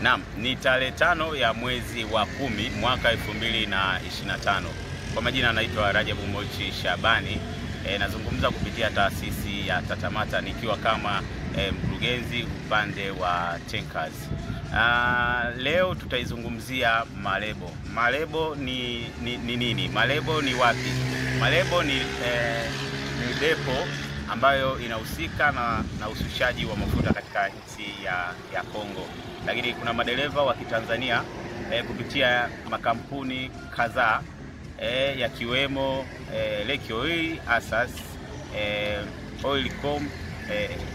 Naam, ni tarehe 5 ya mwezi wa 10 mwaka 2025. Kwa majina naitwa Rajabu Mochi Shabani. Nazungumza kupitia taasisi ya Tatamata nikiwa kama mkurugenzi upande wa tankers. Leo tutaizungumzia Malebo. Malebo ni nini? Malebo ni wapi? Malebo ni depo ambayo inahusika na ushushaji wa mafuta katika nchi ya Kongo. Lakini kuna madereva wa Kitanzania kupitia makampuni kadhaa yakiwemo Lake Oil, Asas, Oilcom,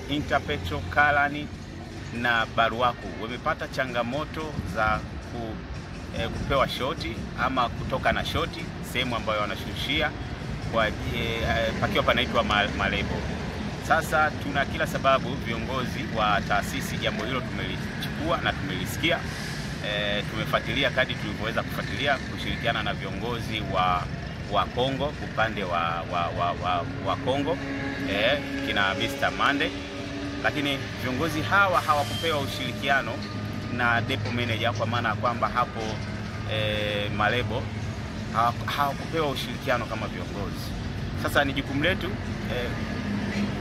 Interpetro, Kalani na Baruaku wamepata changamoto za kupewa shoti ama kutoka na shoti sehemu ambayo wanashushia kwa pakiwa panaitwa Malebo. Sasa tuna kila sababu viongozi wa taasisi jambo hilo tumelichukua na tumelisikia. Tumefuatilia kadri tulivyoweza kufuatilia kushirikiana na viongozi wa Kongo upande wa Kongo kina Mr. Mande, lakini viongozi hawa hawakupewa ushirikiano na depo manager, kwa maana kwamba hapo Malebo hawakupewa ushirikiano kama viongozi. Sasa ni jukumu letu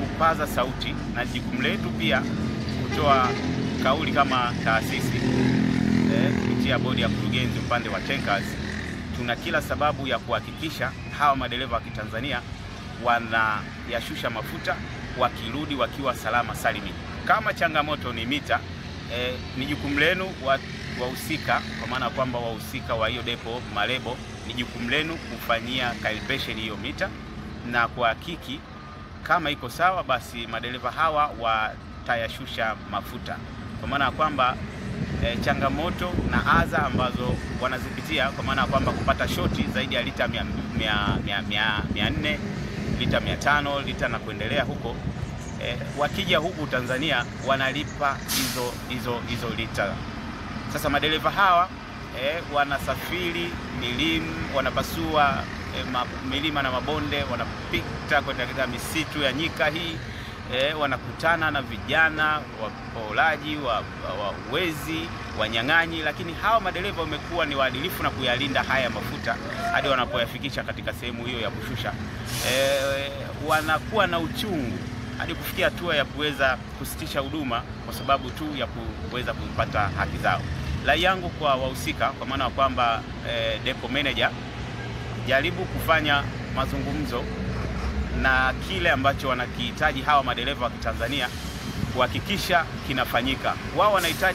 kupaza sauti na jukumu letu pia kutoa kauli kama taasisi kupitia bodi ya kurugenzi upande wa tankers. Tuna kila sababu ya kuhakikisha hawa madereva wa Kitanzania wanayashusha mafuta wakirudi wakiwa salama salimi. Kama changamoto ni mita, ni jukumu lenu wahusika, kwa maana kwamba wahusika wa hiyo depo Malebo, ni jukumu lenu kufanyia calibration hiyo mita na kuhakiki kama iko sawa, basi madereva hawa watayashusha mafuta, kwa maana kwamba changamoto na adha ambazo wanazipitia, kwa maana kwamba kupata shoti zaidi ya lita 400, lita 500, lita na kuendelea huko. Wakija huku Tanzania wanalipa hizo lita. Sasa madereva hawa wanasafiri wanapasua milima na mabonde, wanapita kwenda katika misitu ya nyika hii, wanakutana na vijana wapolaji, wezi, wanyang'anyi, lakini hawa madereva wamekuwa ni waadilifu na kuyalinda haya mafuta hadi wanapoyafikisha katika sehemu hiyo ya kushusha. Wanakuwa na uchungu hadi kufikia hatua ya kuweza kusitisha huduma kwa sababu tu ya kuweza kupata haki zao. Rai yangu kwa wahusika, kwa maana kwamba depo manager, jaribu kufanya mazungumzo na kile ambacho wanakihitaji hawa madereva wa Kitanzania kuhakikisha kinafanyika. Wao wanahitaji